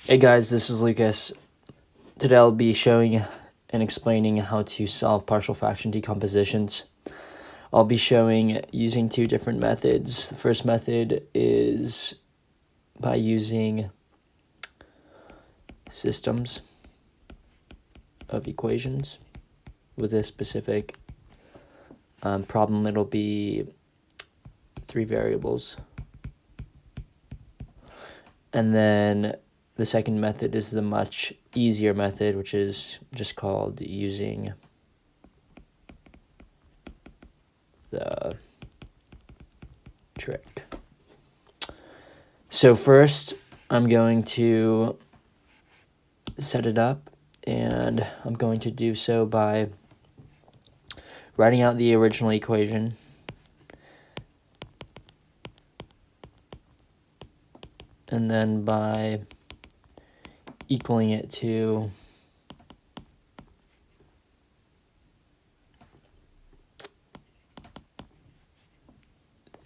Hey guys, this is Lucas. Today I'll be showing and explaining how to solve partial fraction decompositions. I'll be showing using two different methods. The first method is by using systems of equations. With this specific problem, it'll be 3 variables. And then the second method is the much easier method, which is just called using the trick. So first, I'm going to set it up, and I'm going to do so by writing out the original equation, and then by equaling it to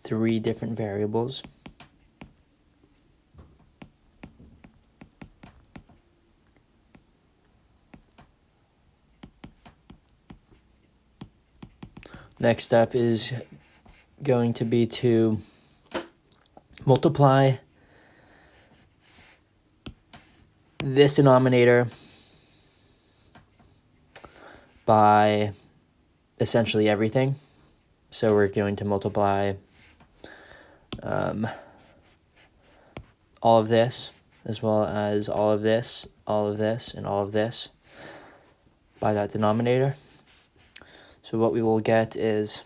three different variables. Next step is going to be to multiply this denominator by essentially everything. So we're going to multiply all of this, as well as all of this, all of this, and all of this by that denominator. So what we will get is,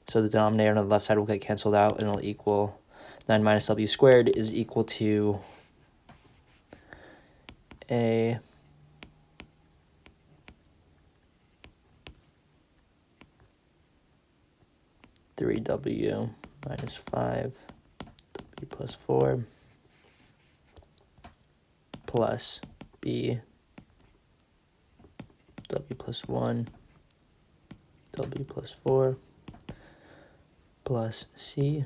so the denominator on the left side will get canceled out, and it'll equal 9 minus w squared is equal to a three w minus 5 w plus 4 plus b w plus 1 w plus 4 plus c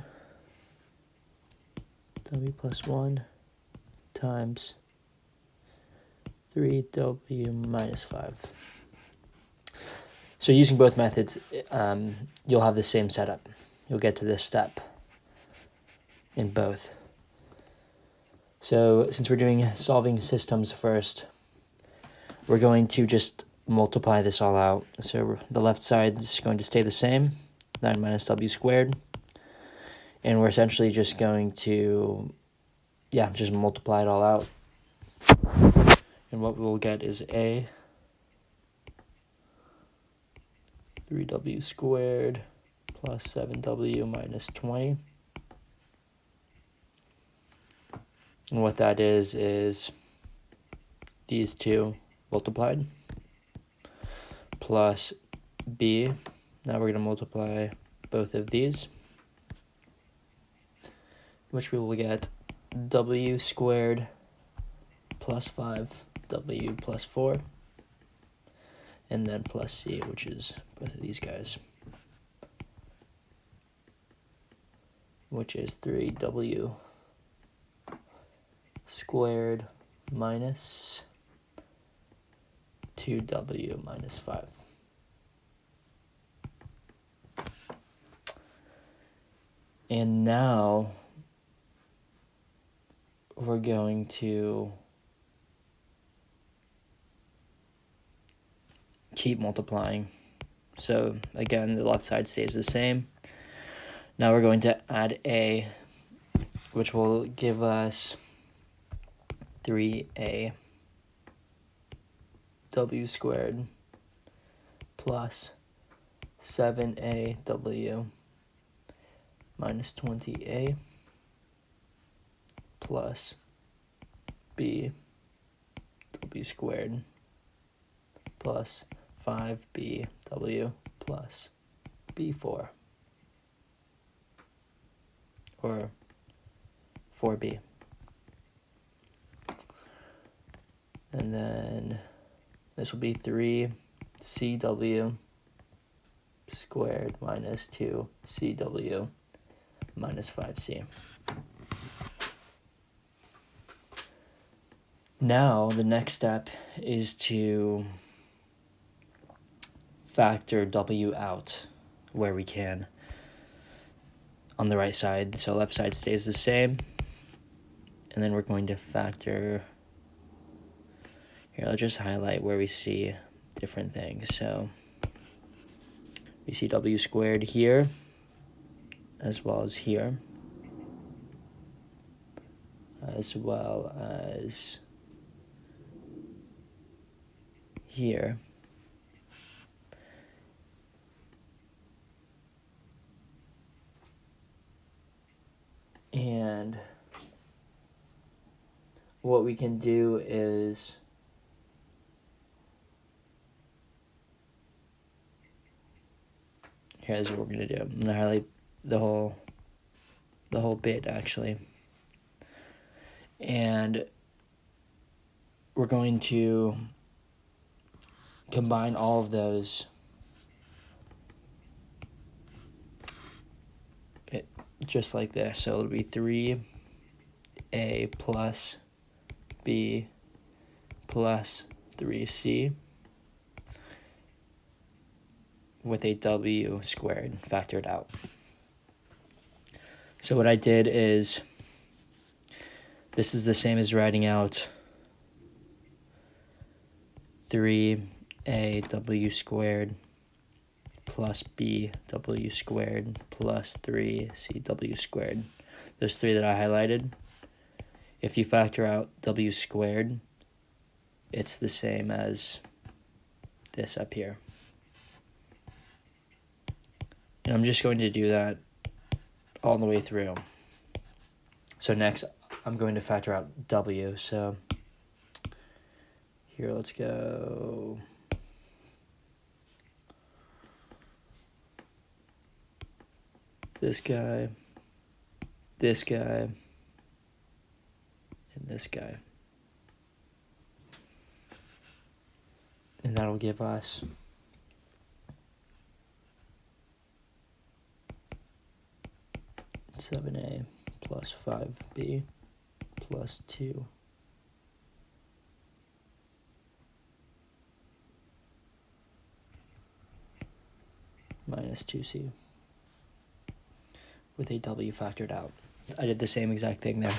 w plus 1 times 3w minus 5. So using both methods, you'll have the same setup. You'll get to this step in both. So since we're doing solving systems first, we're going to just multiply this all out. So the left side is going to stay the same, 9 minus w squared. And we're essentially just going to, just multiply it all out. And what we'll get is a 3w squared plus 7w minus 20. And what that is these two multiplied plus b. Now we're going to multiply both of these, which we will get w squared plus 5w plus 4, and then plus c, which is both of these guys, which is 3w squared minus 2w minus 5. And now we're going to keep multiplying. So again, the left side stays the same. Now we're going to add a, which will give us 3a w squared plus 7a w minus 20a plus b w squared plus 5b w plus b4, or 4b. And then this will be 3cw squared minus 2cw minus 5c. Now, the next step is to factor W out where we can on the right side. So left side stays the same. And then we're going to factor, here, I'll just highlight where we see different things. So we see W squared here, as well as here, as well as here. And what we can do is here's what we're gonna do. I'm gonna highlight the whole bit actually. And we're going to combine all of those just like this. So it'll be 3a plus b plus 3c with a w squared factored out. So what I did is, this is the same as writing out 3a w squared plus b w squared plus 3c w squared. Those three that I highlighted, if you factor out w squared, it's the same as this up here. And I'm just going to do that all the way through. So next, I'm going to factor out w. So here, let's go. This guy, and this guy. And that'll give us 7a plus 5b plus 2 minus 2c with a w factored out. I did the same exact thing there.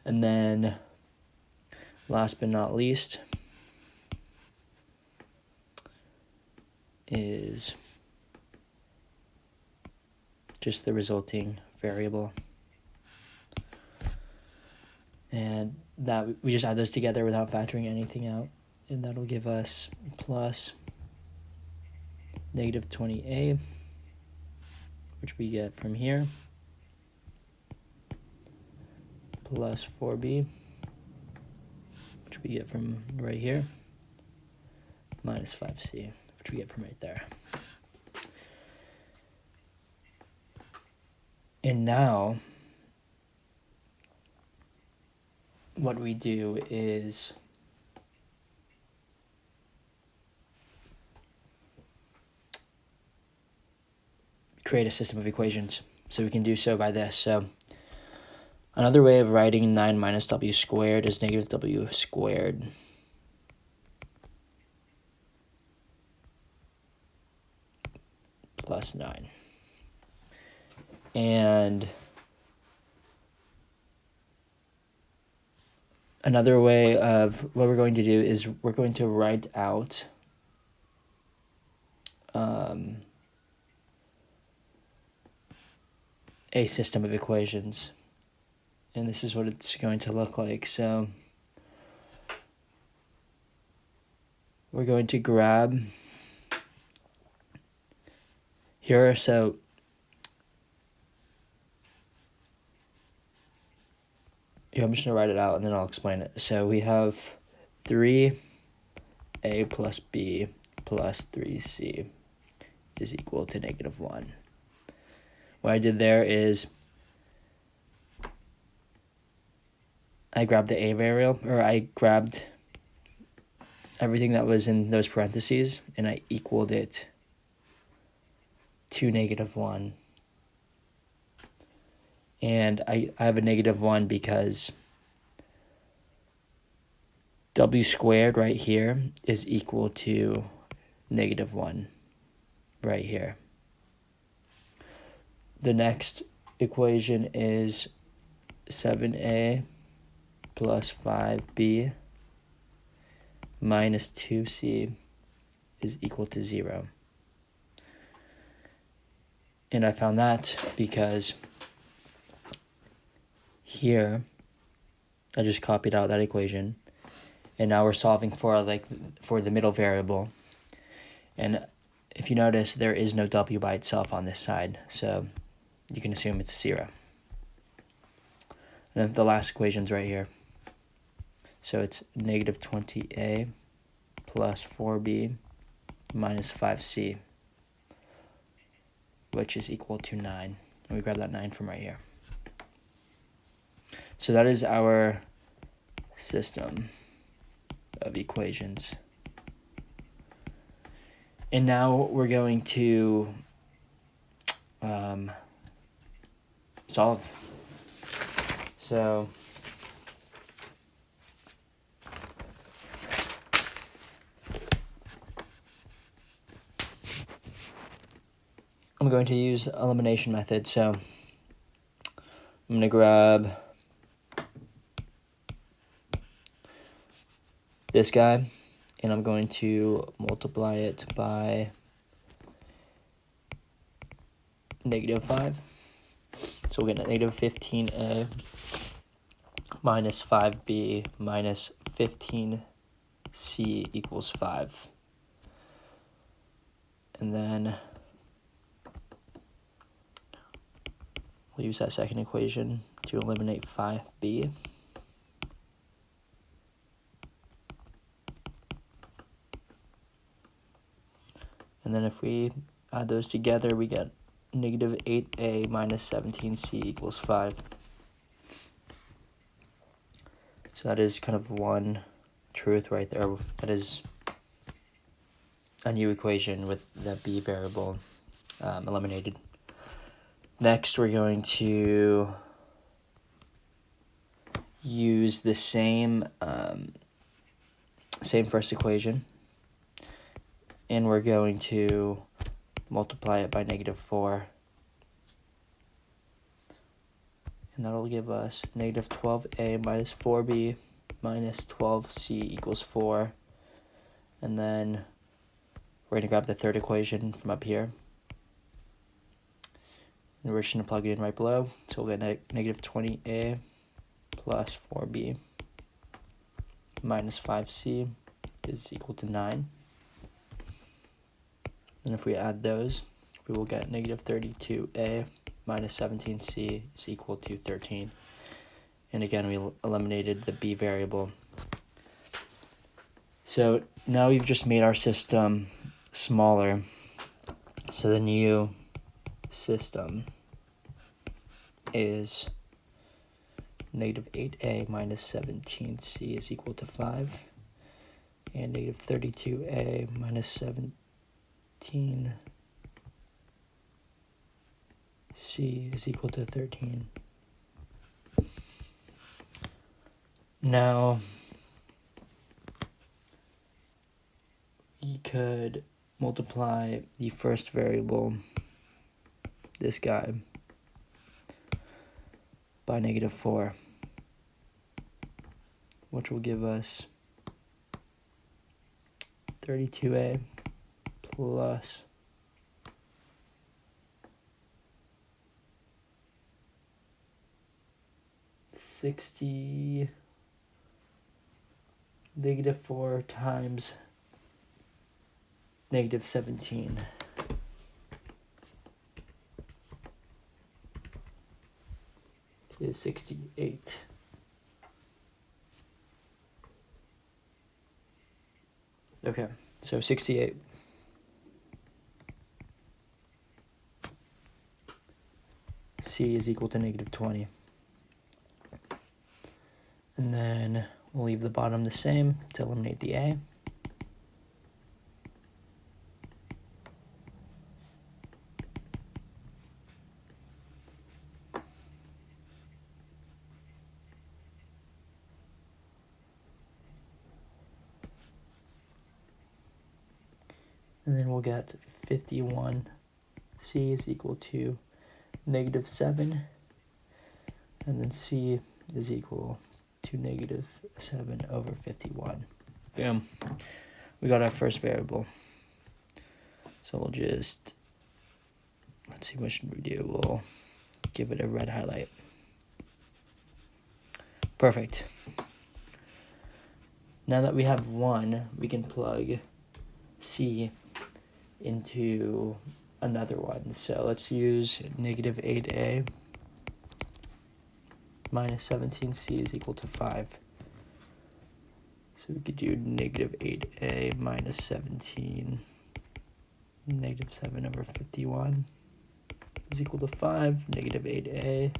And then, last but not least, is just the resulting variable. And that we just add those together without factoring anything out. And that'll give us plus negative 20a, which we get from here, plus 4b, which we get from right here, minus 5c, which we get from right there. And now, what we do is create a system of equations. So we can do so by this. So another way of writing 9 minus w squared is negative w squared plus 9. And another way of what we're going to do is we're going to write out a system of equations. And this is what it's going to look like. So we're going to grab here. So here, I'm just going to write it out and then I'll explain it. So we have 3a plus b plus 3c is equal to negative 1. What I did there is I grabbed the a variable, or I grabbed everything that was in those parentheses and I equaled it to negative 1. And I have a negative 1 because w squared right here is equal to -1 right here. The next equation is 7a plus 5b minus 2c is equal to 0. And I found that because here I just copied out that equation, and now we're solving for the middle variable. And if you notice, there is no w by itself on this side, so you can assume it's 0. And then the last equation's right here. So it's -20a plus 4b minus 5c, which is equal to 9. And we grab that 9 from right here. So that is our system of equations. And now we're going to solve. So I'm going to use elimination method. So I'm going to grab this guy, and I'm going to multiply it by -5. So we'll get -15a minus 5b minus 15c equals 5. And then we'll use that second equation to eliminate 5b. And then if we add those together, we get -8a minus 17c equals 5. So that is kind of one truth right there. That is a new equation with the b variable eliminated. Next, we're going to use the same first equation, and we're going to multiply it by -4, and that'll give us -12a minus 4b minus 12c equals 4. And then we're going to grab the third equation from up here, and we're just going to plug it in right below. So we'll get -20a plus 4b minus 5c is equal to 9. And if we add those, we will get -32a minus 17c is equal to 13. And again, we eliminated the b variable. So now we've just made our system smaller. So the new system is -8a minus 17c is equal to 5, and -32a minus 17c is equal to 13. Now, we could multiply the first variable, this guy, by -4, which will give us 32a plus -4 times -17. Is 68. Okay, so 68. C is equal to -20. And then we'll leave the bottom the same to eliminate the A. And then we'll get 51c is equal to -7. And then c is equal to -7 over 51. Boom. We got our first variable. So we'll just, let's see, what should we do? We'll give it a red highlight. Perfect. Now that we have 1, we can plug c into another one. So let's use -8a minus 17c is equal to 5. So we could do -8a minus 17, -7 over 51 is equal to 5, -8a.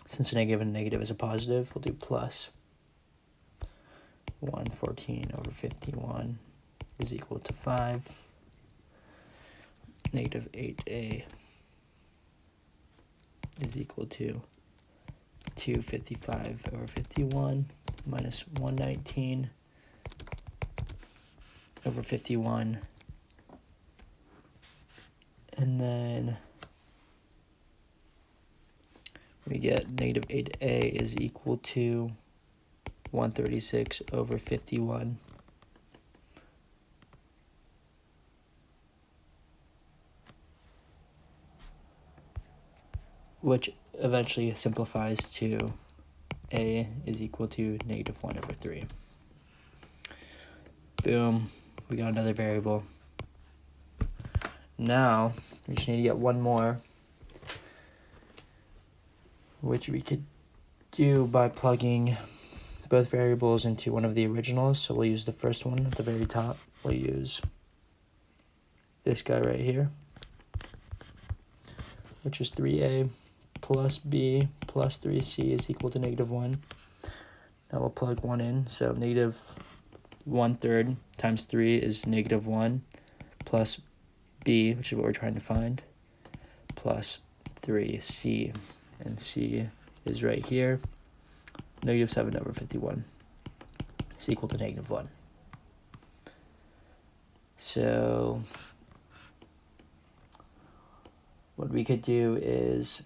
Since a negative and a negative is a positive, we'll do plus 114 over 51 is equal to 5, -8a is equal to 255 over 51 minus 119 over 51. And then we get -8a is equal to 136 over 51. Which eventually simplifies to a is equal to -1 over 3. Boom, we got another variable. Now, we just need to get one more, which we could do by plugging both variables into one of the originals. So we'll use the first one at the very top. We'll use this guy right here, which is 3a plus b plus 3c is equal to -1. Now we'll plug 1 in. So -1/3 times 3 is -1 plus b, which is what we're trying to find, plus 3c. And c is right here. -7 over 51 is equal to -1. So what we could do is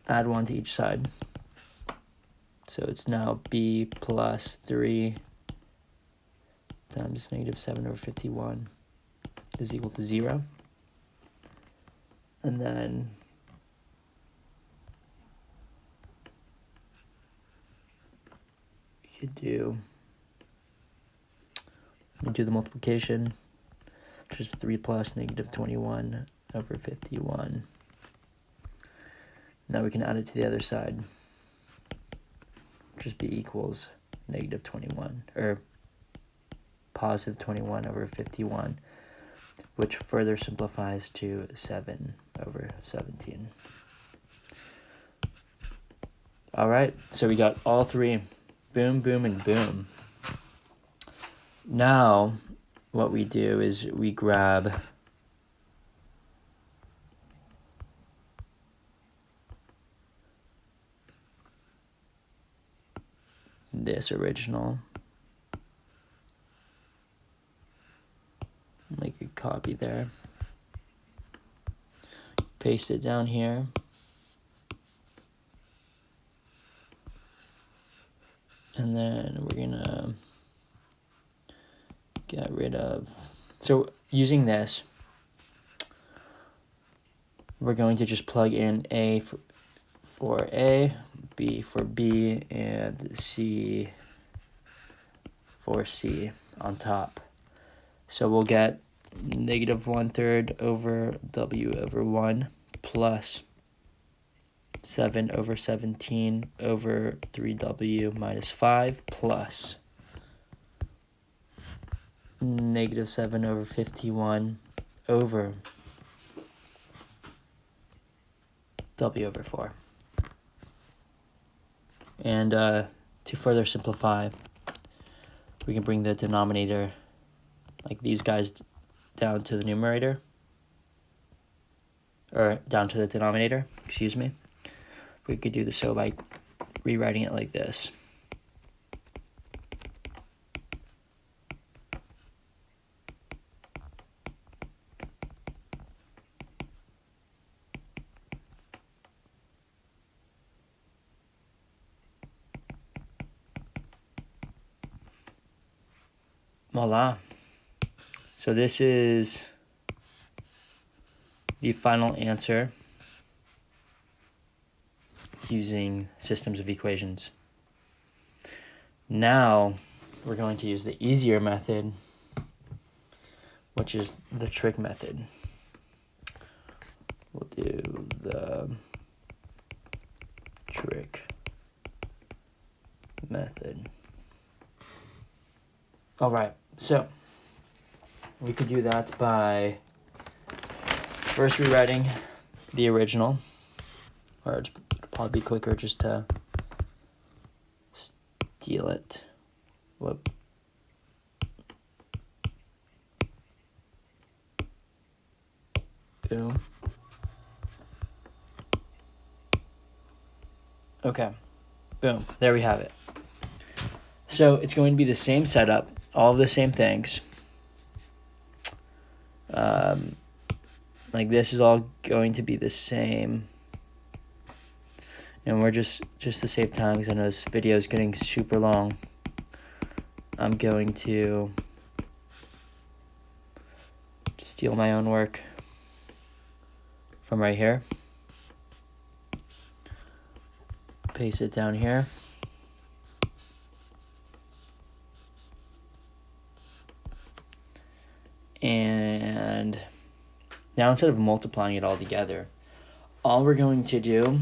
add 1 to each side. So it's now b plus 3 times -7 over 51 is equal to 0. And then we could do the multiplication, which is 3 plus -21 over 51. Now we can add it to the other side, which is b equals -21, or positive 21 over 51, which further simplifies to 7 over 17. All right, so we got all three. Boom, boom, and boom. Now, what we do is we grab this original, make a copy there, paste it down here, and then we're gonna get rid of, so using this, we're going to just plug in A for A, B for B, and C for C on top. So we'll get -1/3 over W over 1 plus 7 over 17 over 3W minus 5 plus -7 over 51 over W over 4. And to further simplify, we can bring the denominator, like these guys, down to the numerator, or down to the denominator, excuse me. We could do so by rewriting it like this. Voila. So this is the final answer using systems of equations. Now we're going to use the easier method, which is the trick method. We'll do the trick method. All right, so we could do that by first rewriting the original, or it'd probably be quicker just to steal it. Whoop. Boom. Okay, boom, there we have it. So it's going to be the same setup, all of the same things. Like this is all going to be the same. And we're just to save time, because I know this video is getting super long, I'm going to steal my own work from right here. Paste it down here. And now instead of multiplying it all together, all we're going to do,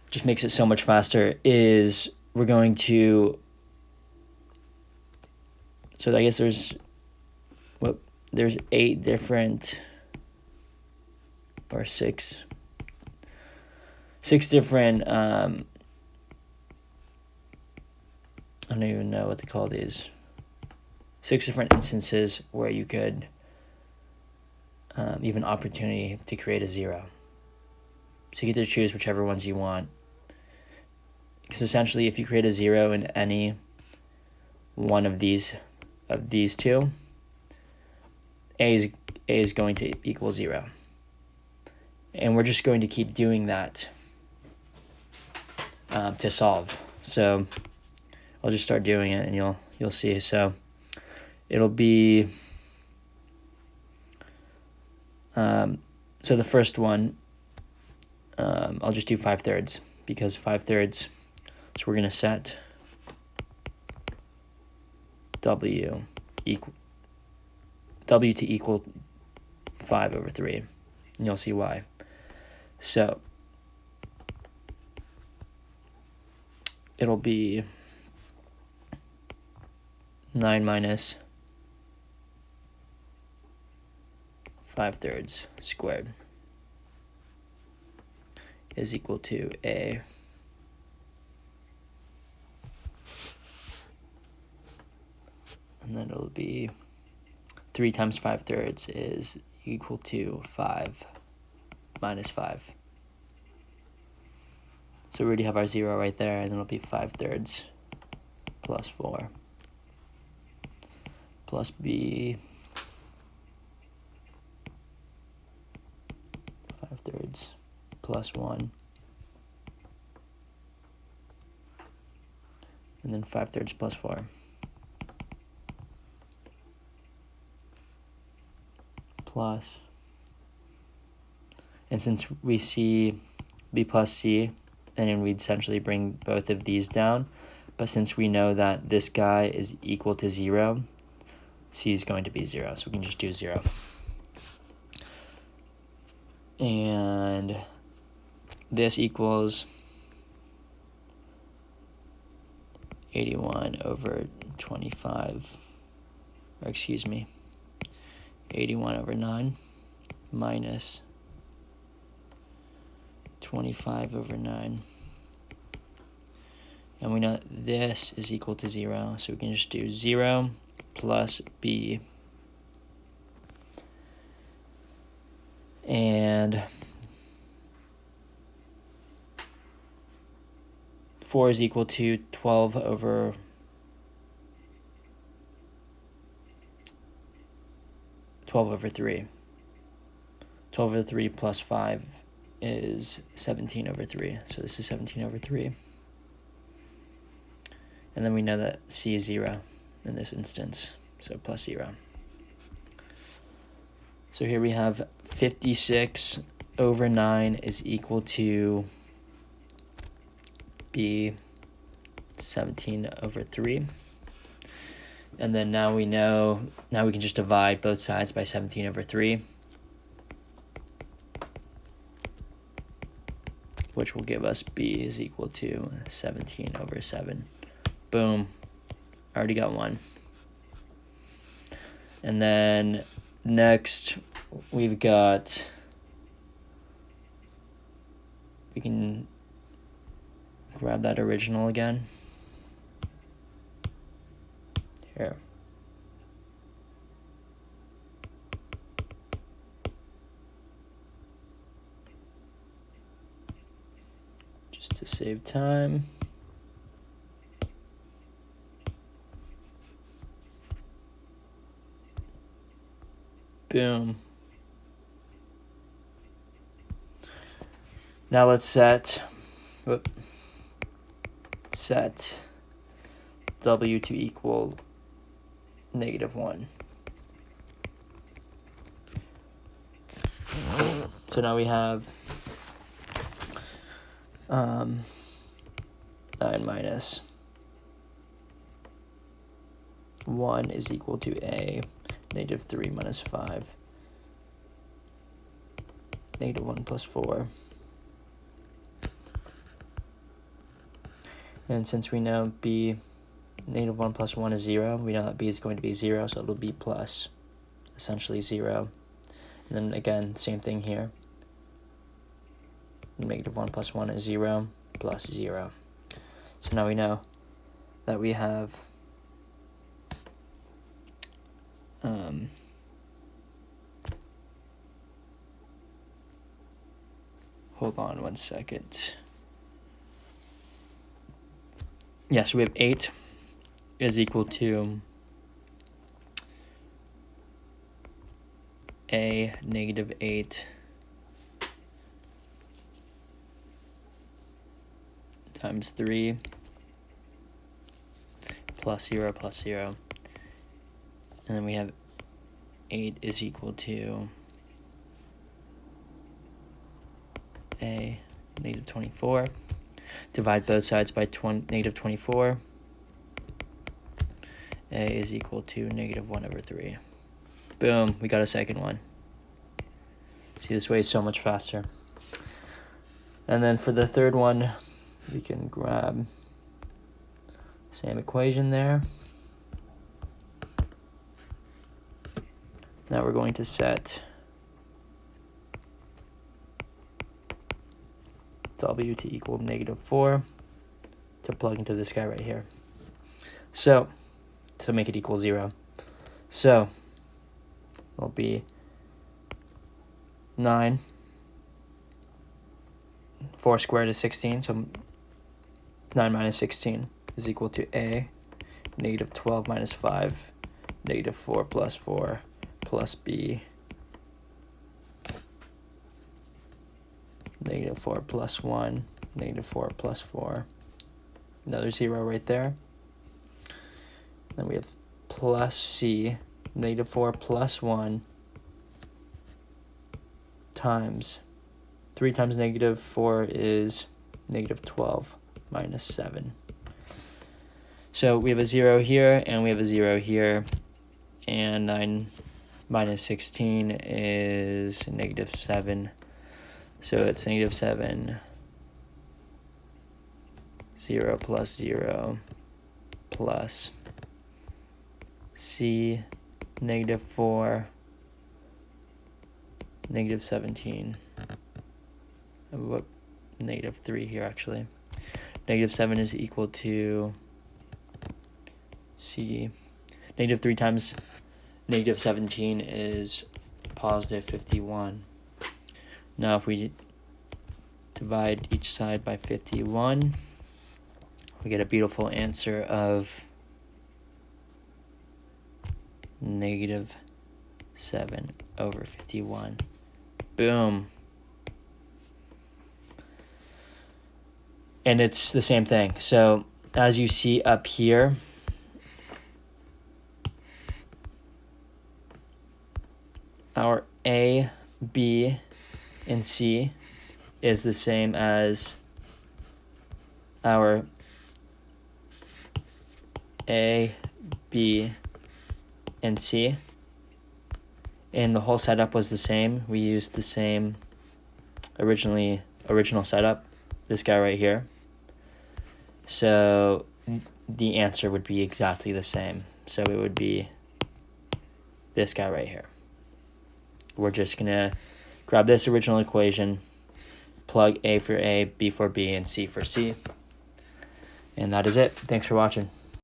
just makes it so much faster, is we're going to, so I guess there's 8 different, or 6 different, I don't even know what to call these, 6 different instances where you could even opportunity to create a 0. So you get to choose whichever ones you want. Because essentially, if you create a 0 in any one of these two, A is going to equal 0. And we're just going to keep doing that to solve. So I'll just start doing it, and you'll see. So it'll be so the first one, I'll just do 5/3, because 5/3. So we're gonna set W to equal 5/3, and you'll see why. So it'll be 9 minus 5/3 squared is equal to A and then it'll be 3 times 5/3 is equal to 5 minus 5. So we already have our 0 right there, and then it'll be 5/3 plus 4 plus B 5/3 plus 1, and then 5/3 plus 4 plus, and since we see B plus C, and then we'd essentially bring both of these down, but since we know that this guy is equal to 0, C is going to be 0, so we can just do 0. And this equals 81 over 25, or excuse me, 81 over 9 minus 25 over 9. And we know that this is equal to 0, so we can just do 0 plus B. And 4 is equal to 12 over 3. 12 over 3 plus 5 is 17 over 3. So this is 17 over 3. And then we know that C is 0 in this instance, so plus 0. So here we have 56 over 9 is equal to B 17 over 3. And then now we can just divide both sides by 17 over 3, which will give us B is equal to 17 over 7. Boom. Already got one. And then next we can grab that original again. Here. Just to save time. Boom. Now let's set W to equal -1. So now we have 9 minus 1 is equal to A, -3 minus 5, -1 plus 4. And since we know B, -1 plus 1 is 0, we know that B is going to be 0, so it'll be plus essentially 0. And then again, same thing here. -1 plus 1 is 0, plus 0. So now we know that we have hold on one second. Yeah, so we have 8 is equal to A -8 times 3 plus 0 plus 0. And then we have 8 is equal to A -24. Divide both sides by -24. A is equal to -1 over 3. Boom, we got a second one. See, this way is so much faster. And then for the third one, we can grab same equation there. Now we're going to set W to equal -4 to plug into this guy right here. So, to make it equal 0. So, it'll be 9. 4 squared is 16, so 9 minus 16 is equal to A, -12 minus 5, -4 plus 4, plus B, -4 plus 1, -4 plus 4. Another 0 right there. Then we have plus C, -4 plus 1 times 3 times -4 is -12 minus 7. So we have a 0 here, and we have a 0 here, and 9 minus 16 is -7. So it's -7, 0 plus 0 plus C, -4, -17. What? -3 here actually. -7 is equal to C. -3 times -17 is positive 51. Now if we divide each side by 51, we get a beautiful answer of -7/51. Boom. And it's the same thing. So as you see up here, our A, B, and C is the same as our A, B, and C. And the whole setup was the same. We used the same original setup, this guy right here. So the answer would be exactly the same. So it would be this guy right here. We're just going to grab this original equation, plug A for A, B for B, and C for C. And that is it. Thanks for watching.